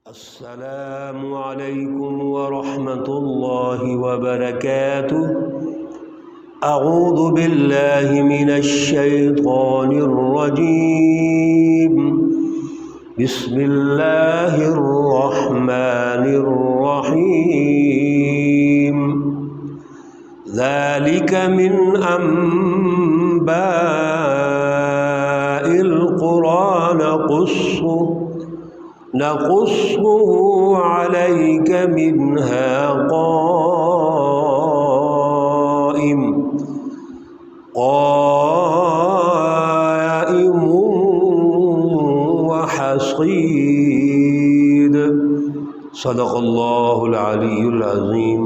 السلام علیکم ورحمۃ اللہ وبرکاتہ۔ اعوذ باللہ من الشیطان الرجیم، بسم اللہ الرحمن الرحیم۔ ذالک من انباء القرآن نقصه عليك منها قائم وحصيد۔ صدق اللہ العلی العظیم۔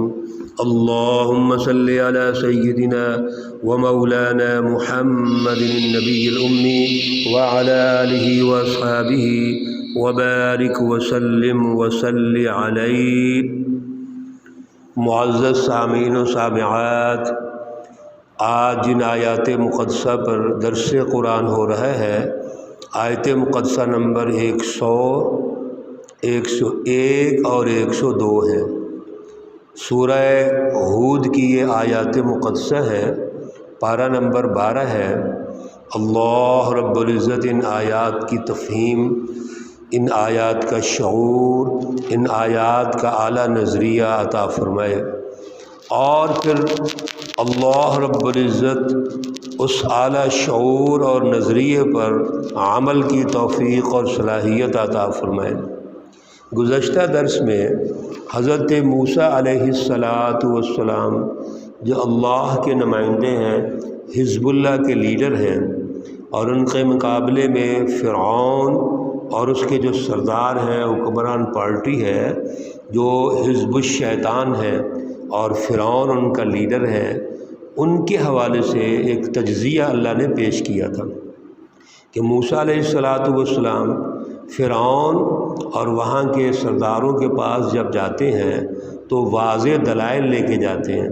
اللہم صل علی سیدنا ومولانا محمد النبی الامی وعلی آلہ واصحابہ وبارک وسلم وصل علیہ۔ معزز سامعین و سامعات، آج جن آیات مقدسہ پر درس قرآن ہو رہا ہے، آیت مقدسہ نمبر 100، 101 اور 102 ہے۔ سورہ ہود کی یہ آیات مقدسہ ہے، پارہ نمبر 12 ہے۔ اللہ رب العزت ان آیات کی تفہیم، ان آیات کا شعور، ان آیات کا اعلیٰ نظریہ عطا فرمائے، اور پھر اللہ رب العزت اس اعلیٰ شعور اور نظریے پر عمل کی توفیق اور صلاحیت عطا فرمائے۔ گزشتہ درس میں حضرت موسیٰ علیہ السلام جو اللہ کے نمائندے ہیں، حزب اللہ کے لیڈر ہیں، اور ان کے مقابلے میں فرعون اور اس کے جو سردار ہیں، حکمران پارٹی ہے جو حزب الشیطان ہے، اور فرعون ان کا لیڈر ہے، ان کے حوالے سے ایک تجزیہ اللہ نے پیش کیا تھا کہ موسیٰ علیہ السلام فرعون اور وہاں کے سرداروں کے پاس جب جاتے ہیں تو واضح دلائل لے کے جاتے ہیں۔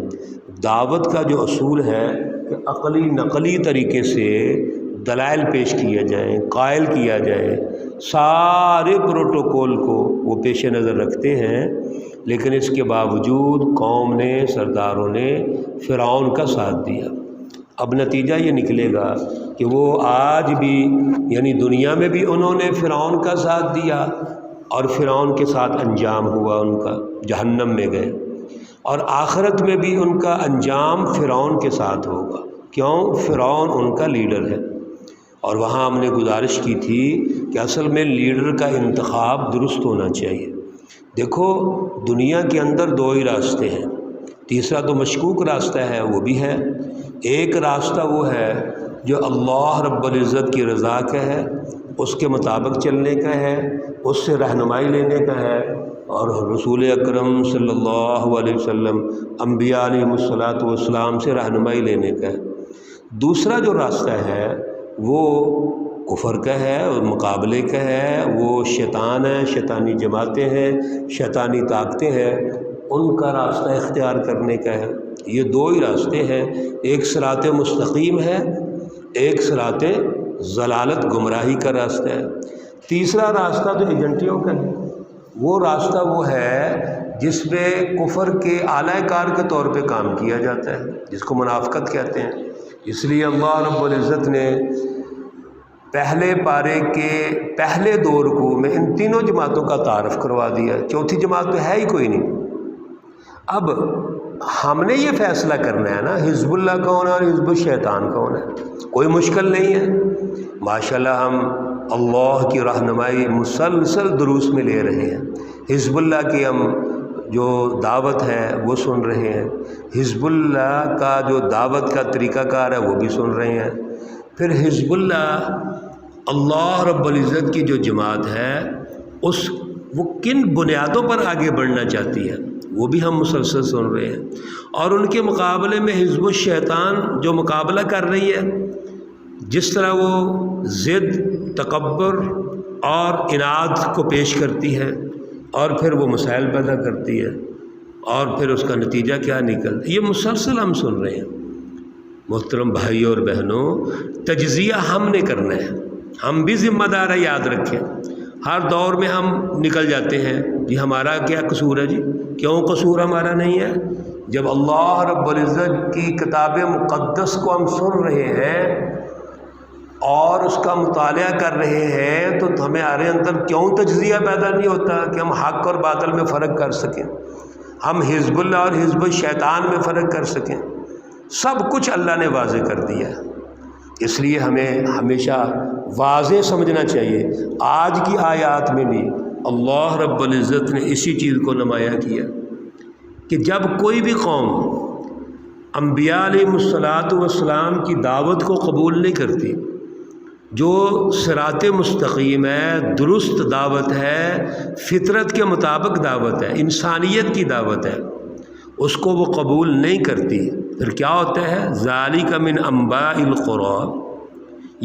دعوت کا جو اصول ہے کہ عقلی نقلی طریقے سے دلائل پیش کیے جائیں، قائل کیا جائے، سارے پروٹوکول کو وہ پیش نظر رکھتے ہیں، لیکن اس کے باوجود قوم نے، سرداروں نے فرعون کا ساتھ دیا۔ اب نتیجہ یہ نکلے گا کہ وہ آج بھی، یعنی دنیا میں بھی انہوں نے فرعون کا ساتھ دیا، اور فرعون کے ساتھ انجام ہوا ان کا، جہنم میں گئے، اور آخرت میں بھی ان کا انجام فرعون کے ساتھ ہوگا۔ کیوں؟ فرعون ان کا لیڈر ہے۔ اور وہاں ہم نے گزارش کی تھی کہ اصل میں لیڈر کا انتخاب درست ہونا چاہیے۔ دیکھو، دنیا کے اندر دو ہی راستے ہیں، تیسرا تو مشکوک راستہ ہے، وہ بھی ہے۔ ایک راستہ وہ ہے جو اللہ رب العزت کی رضا کا ہے، اس کے مطابق چلنے کا ہے، اس سے رہنمائی لینے کا ہے، اور رسول اکرم صلی اللہ علیہ وسلم، انبیاء علیہ السلام سے رہنمائی لینے کا ہے۔ دوسرا جو راستہ ہے وہ کفر کا ہے اور مقابلے کا ہے، وہ شیطان ہے، شیطانی جماعتیں ہیں، شیطانی طاقتیں ہیں، ان کا راستہ اختیار کرنے کا ہے۔ یہ دو ہی راستے ہیں، ایک صراط مستقیم ہے، ایک صراط ضلالت گمراہی کا راستہ ہے۔ تیسرا راستہ تو ایجنٹیوں کا ہے، وہ راستہ وہ ہے جس میں کفر کے اعلی کار کے طور پہ کام کیا جاتا ہے، جس کو منافقت کہتے ہیں۔ اس لیے اللہ رب العزت نے پہلے پارے کے پہلے دو رکوع میں ان تینوں جماعتوں کا تعارف کروا دیا، چوتھی جماعت تو ہے ہی کوئی نہیں۔ اب ہم نے یہ فیصلہ کرنا ہے نا، حزب اللہ کون ہے اور حزب الشیطان کون ہے۔ کوئی مشکل نہیں ہے، ماشاءاللہ ہم اللہ کی رہنمائی مسلسل دروس میں لے رہے ہیں۔ حزب اللہ کی ہم جو دعوت ہے وہ سن رہے ہیں، حزب اللہ کا جو دعوت کا طریقہ کار ہے وہ بھی سن رہے ہیں۔ پھر حزب اللہ رب العزت کی جو جماعت ہے وہ کن بنیادوں پر آگے بڑھنا چاہتی ہے وہ بھی ہم مسلسل سن رہے ہیں، اور ان کے مقابلے میں حزب الشیطان جو مقابلہ کر رہی ہے، جس طرح وہ ضد، تکبر اور عناد کو پیش کرتی ہے، اور پھر وہ مسائل پیدا کرتی ہے، اور پھر اس کا نتیجہ کیا نکلتا ہے، یہ مسلسل ہم سن رہے ہیں۔ محترم بھائی اور بہنوں، تجزیہ ہم نے کرنا ہے، ہم بھی ذمہ دار ہے، یاد رکھیں۔ ہر دور میں ہم نکل جاتے ہیں جی ہمارا کیا قصور ہے، جی کیوں قصور ہمارا نہیں ہے؟ جب اللہ رب العزت کی کتاب مقدس کو ہم سن رہے ہیں اور اس کا مطالعہ کر رہے ہیں تو ہمارے اندر کیوں تجزیہ پیدا نہیں ہوتا کہ ہم حق اور باطل میں فرق کر سکیں، ہم حزب اللہ اور حزب الشیطان میں فرق کر سکیں؟ سب کچھ اللہ نے واضح کر دیا ہے، اس لیے ہمیں ہمیشہ واضح سمجھنا چاہیے۔ آج کی آیات میں بھی اللہ رب العزت نے اسی چیز کو نمایاں کیا کہ جب کوئی بھی قوم انبیاء علیہ الصلاۃ والسلام کی دعوت کو قبول نہیں کرتی، جو صراط مستقیم ہے، درست دعوت ہے، فطرت کے مطابق دعوت ہے، انسانیت کی دعوت ہے، اس کو وہ قبول نہیں کرتی، پھر کیا ہوتا ہے؟ ذالک من انباء القری،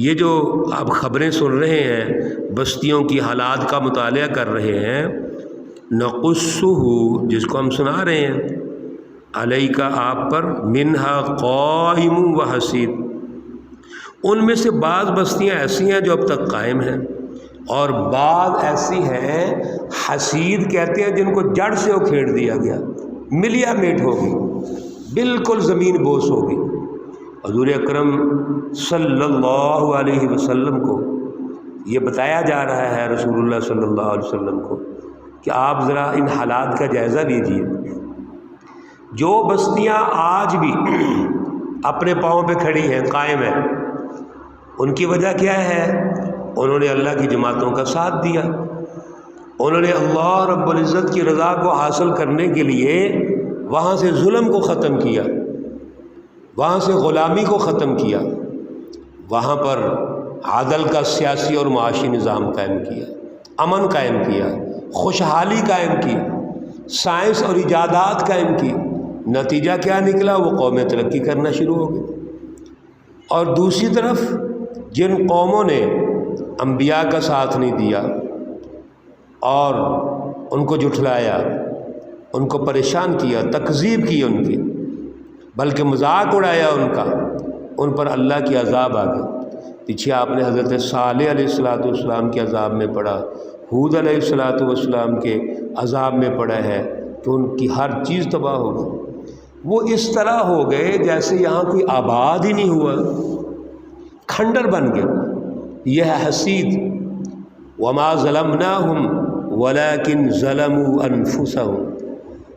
یہ جو آپ خبریں سن رہے ہیں، بستیوں کی حالات کا مطالعہ کر رہے ہیں، نقصہ، جس کو ہم سنا رہے ہیں، علیک، آپ پر، منہا قائم و حصید، ان میں سے بعض بستیاں ایسی ہیں جو اب تک قائم ہیں، اور بعض ایسی ہیں حصید کہتے ہیں جن کو جڑ سے اکھیڑ دیا گیا، ملیا میٹ ہوگی، بالکل زمین بوس ہوگی۔ حضور اکرم صلی اللہ علیہ وسلم کو یہ بتایا جا رہا ہے، رسول اللہ صلی اللہ علیہ وسلم کو، کہ آپ ذرا ان حالات کا جائزہ لیجیے۔ جو بستیاں آج بھی اپنے پاؤں پہ کھڑی ہیں، قائم ہیں، ان کی وجہ کیا ہے؟ انہوں نے اللہ کی جماعتوں کا ساتھ دیا، انہوں نے اللہ رب العزت کی رضا کو حاصل کرنے کے لیے وہاں سے ظلم کو ختم کیا، وہاں سے غلامی کو ختم کیا، وہاں پر عدل کا سیاسی اور معاشی نظام قائم کیا، امن قائم کیا، خوشحالی قائم کی، سائنس اور ایجادات قائم کی۔ نتیجہ کیا نکلا؟ وہ قومیں ترقی کرنا شروع ہو گئی۔ اور دوسری طرف جن قوموں نے انبیاء کا ساتھ نہیں دیا اور ان کو جھٹلایا، ان کو پریشان کیا، تکذیب کی ان کی، بلکہ مذاق اڑایا ان کا، ان پر اللہ کی عذاب آ گئی۔ پیچھے آپ نے حضرت صالح علیہ السلام کے عذاب میں پڑھا، ہود علیہ السلام کے عذاب میں پڑھا ہے کہ ان کی ہر چیز تباہ ہو گئی۔ وہ اس طرح ہو گئے جیسے یہاں کوئی آباد ہی نہیں ہوا، کھنڈر بن گئے۔ یہ ہے حسید۔ وما ظلمناہم ولکن ظلموا انفسہم۔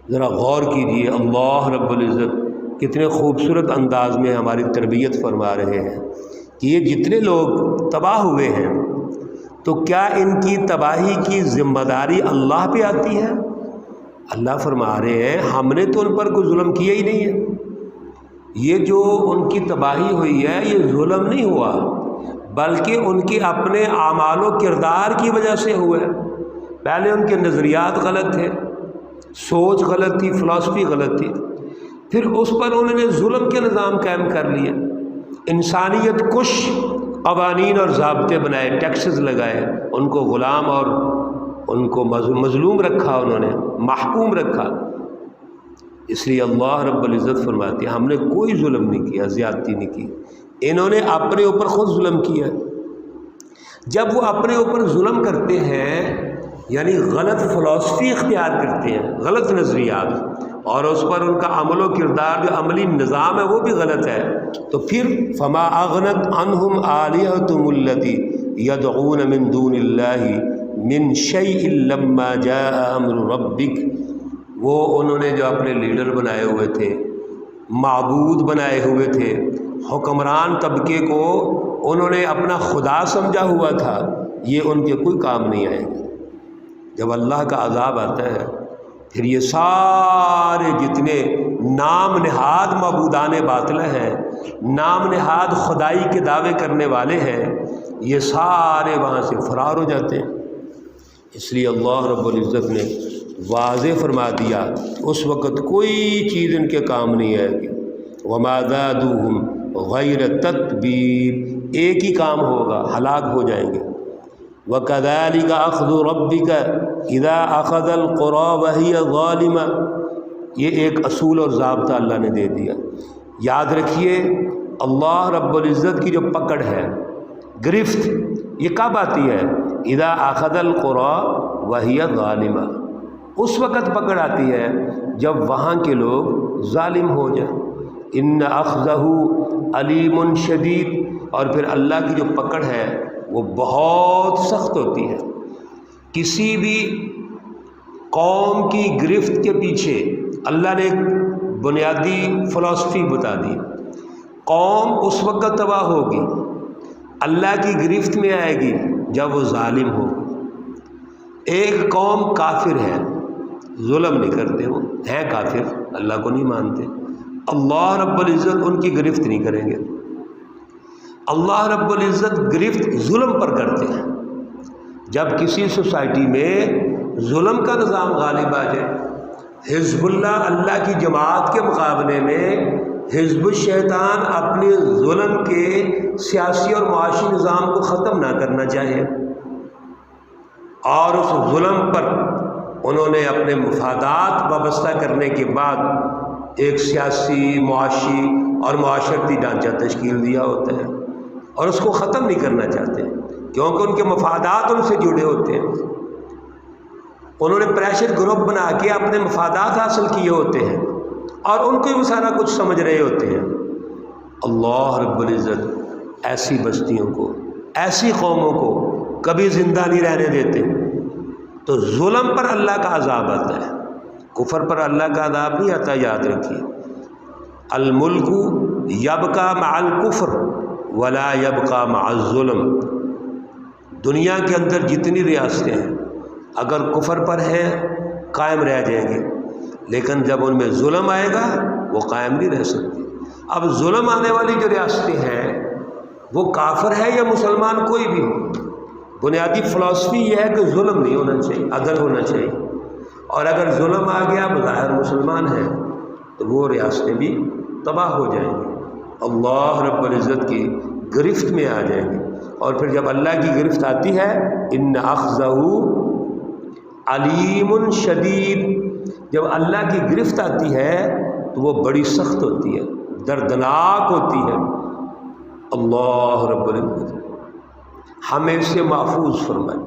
ذرا غور کیجیے، اللہ رب العزت کتنے خوبصورت انداز میں ہماری تربیت فرما رہے ہیں کہ یہ جتنے لوگ تباہ ہوئے ہیں تو کیا ان کی تباہی کی ذمہ داری اللہ پہ آتی ہے؟ اللہ فرما رہے ہیں ہم نے تو ان پر کوئی ظلم کیا ہی نہیں ہے، یہ جو ان کی تباہی ہوئی ہے یہ ظلم نہیں ہوا، بلکہ ان کے اپنے اعمال و کردار کی وجہ سے ہوا ہے۔ پہلے ان کے نظریات غلط تھے، سوچ غلط تھی، فلسفی غلط تھی، پھر اس پر انہوں نے ظلم کے نظام قائم کر لیے، انسانیت کش قوانین اور ضابطے بنائے، ٹیکسز لگائے، ان کو غلام اور ان کو مظلوم رکھا، انہوں نے محکوم رکھا۔ اس لیے اللہ رب العزت فرماتے ہیں ہم نے کوئی ظلم نہیں کیا، زیادتی نہیں کی، انہوں نے اپنے اوپر خود ظلم کیا۔ جب وہ اپنے اوپر ظلم کرتے ہیں یعنی غلط فلسفی اختیار کرتے ہیں، غلط نظریات، اور اس پر ان کا عمل و کردار جو عملی نظام ہے وہ بھی غلط ہے، تو پھر فما اغنت عنہم آلہتہم التی یدعون من دون اللہ من شیء لما جاء امر ربک، وہ انہوں نے جو اپنے لیڈر بنائے ہوئے تھے، معبود بنائے ہوئے تھے، حکمران طبقے کو انہوں نے اپنا خدا سمجھا ہوا تھا، یہ ان کے کوئی کام نہیں آئے گا۔ جب اللہ کا عذاب آتا ہے پھر یہ سارے جتنے نام نہاد معبودان باطلہ ہیں، نام نہاد خدائی کے دعوے کرنے والے ہیں، یہ سارے وہاں سے فرار ہو جاتے ہیں۔ اس لیے اللہ رب العزت نے واضح فرما دیا اس وقت کوئی چیز ان کے کام نہیں آئے گی۔ وما زادوہم غیر تتبیر، ایک ہی کام ہوگا، ہلاک ہو جائیں گے۔ وَكَذَلِكَ أَخْذُ رَبِّكَ إِذَا أَخَذَ الْقُرَىٰ وَهِيَ ظَالِمَةٌ، یہ ایک اصول اور ضابطہ اللہ نے دے دیا۔ یاد رکھیے اللہ رب العزت کی جو پکڑ ہے، گرفت، یہ کب آتی ہے؟ اذا اخذ القرى وهي ظالمہ، اس وقت پکڑ آتی ہے جب وہاں کے لوگ ظالم ہو جائیں۔ ان اخذہ علیم شدید، اور پھر اللہ کی جو پکڑ ہے وہ بہت سخت ہوتی ہے۔ کسی بھی قوم کی گرفت کے پیچھے اللہ نے ایک بنیادی فلسفی بتا دی۔ قوم اس وقت تباہ ہوگی، اللہ کی گرفت میں آئے گی جب وہ ظالم ہوگی۔ ایک قوم کافر ہے، ظلم نہیں کرتے، وہ ہیں کافر، اللہ کو نہیں مانتے، اللہ رب العزت ان کی گرفت نہیں کریں گے۔ اللہ رب العزت گرفت ظلم پر کرتے ہیں۔ جب کسی سوسائٹی میں ظلم کا نظام غالب آ جائے، حزب اللہ اللہ کی جماعت کے مقابلے میں حزب الشیطان اپنے ظلم کے سیاسی اور معاشی نظام کو ختم نہ کرنا چاہے، اور اس ظلم پر انہوں نے اپنے مفادات وابستہ کرنے کے بعد ایک سیاسی، معاشی اور معاشرتی ڈھانچہ تشکیل دیا ہوتا ہے، اور اس کو ختم نہیں کرنا چاہتے کیونکہ ان کے مفادات ان سے جڑے ہوتے ہیں۔ انہوں نے پریشر گروپ بنا کے اپنے مفادات حاصل کیے ہوتے ہیں، اور ان کو وہ سارا کچھ سمجھ رہے ہوتے ہیں۔ اللہ رب العزت ایسی بستیوں کو، ایسی قوموں کو کبھی زندہ نہیں رہنے دیتے۔ تو ظلم پر اللہ کا عذاب آتا ہے، کفر پر اللہ کا عذاب نہیں آتا، یاد رکھیے۔ الملک یبقی مع الکفر ولا یبقی مع الظلم۔ دنیا کے اندر جتنی ریاستیں ہیں اگر کفر پر ہیں قائم رہ جائیں گے، لیکن جب ان میں ظلم آئے گا وہ قائم نہیں رہ سکتی۔ اب ظلم آنے والی جو ریاستیں ہیں وہ کافر ہے یا مسلمان کوئی بھی ہو، بنیادی فلسفی یہ ہے کہ ظلم نہیں ہونا چاہیے، عدل ہونا چاہیے، اور اگر ظلم آ گیا بظاہر مسلمان ہے تو وہ ریاستیں بھی تباہ ہو جائیں گی، اللہ رب العزت کی گرفت میں آ جائیں گے۔ اور پھر جب اللہ کی گرفت آتی ہے، ان اخذہ علیم شدید، جب اللہ کی گرفت آتی ہے تو وہ بڑی سخت ہوتی ہے، دردناک ہوتی ہے۔ اللہ رب العزت ہمیں اس سے محفوظ فرمائے۔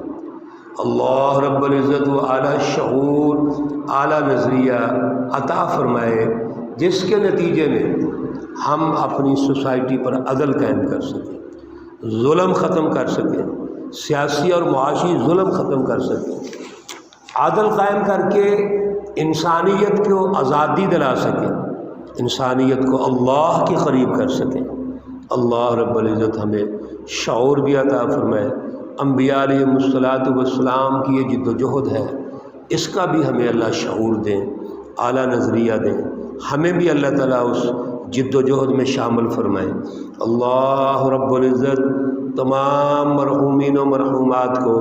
اللہ رب العزت وہ اعلیٰ شعور، اعلیٰ نظریہ عطا فرمائے جس کے نتیجے میں ہم اپنی سوسائٹی پر عدل قائم کر سکیں، ظلم ختم کر سکیں، سیاسی اور معاشی ظلم ختم کر سکیں، عدل قائم کر کے انسانیت کو آزادی دلا سکیں، انسانیت کو اللہ کے قریب کر سکیں۔ اللہ رب العزت ہمیں شعور بھی عطا فرمائے۔ انبیاء علیہ الصلاۃ والسلام کی یہ جد و جہد ہے، اس کا بھی ہمیں اللہ شعور دیں، اعلیٰ نظریہ دیں، ہمیں بھی اللہ تعالیٰ اس جد و جہد میں شامل فرمائے۔ اللہ رب العزت تمام مرحومین و مرحومات کو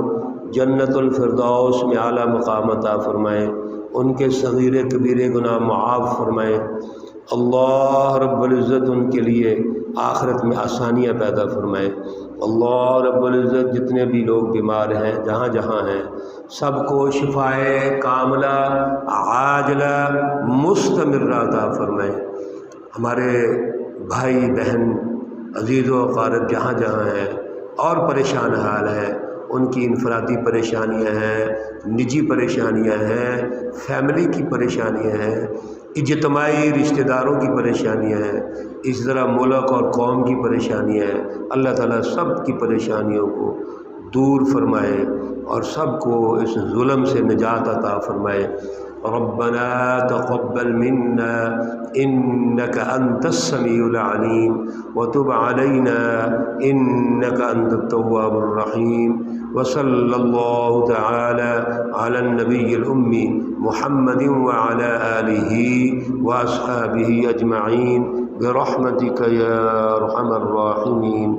جنت الفردوس میں اعلیٰ مقام عطا فرمائے، ان کے صغیر کبیرے گناہ معاف فرمائے۔ اللہ رب العزت ان کے لیے آخرت میں آسانیاں پیدا فرمائے۔ اللہ رب العزت جتنے بھی لوگ بیمار ہیں جہاں جہاں ہیں سب کو شفائے کاملہ عاجلہ مستمرہ عطا فرمائے۔ ہمارے بھائی بہن عزیز و اقارب جہاں جہاں ہیں اور پریشان حال ہیں، ان کی انفرادی پریشانیاں ہیں، نجی پریشانیاں ہیں، فیملی کی پریشانیاں ہیں، اجتماعی رشتہ داروں کی پریشانیاں ہیں، اس طرح ملک اور قوم کی پریشانیاں ہیں، اللہ تعالیٰ سب کی پریشانیوں کو دور فرمائے اور سب کو اس ظلم سے نجات عطا فرمائے۔ ربنا تقبل منا انك انت السميع العليم وتب علينا انك انت التواب الرحيم وصلى الله تعالى على النبي الأمي محمد وعلى آله وأصحابه أجمعين برحمتك يا أرحم الراحمين۔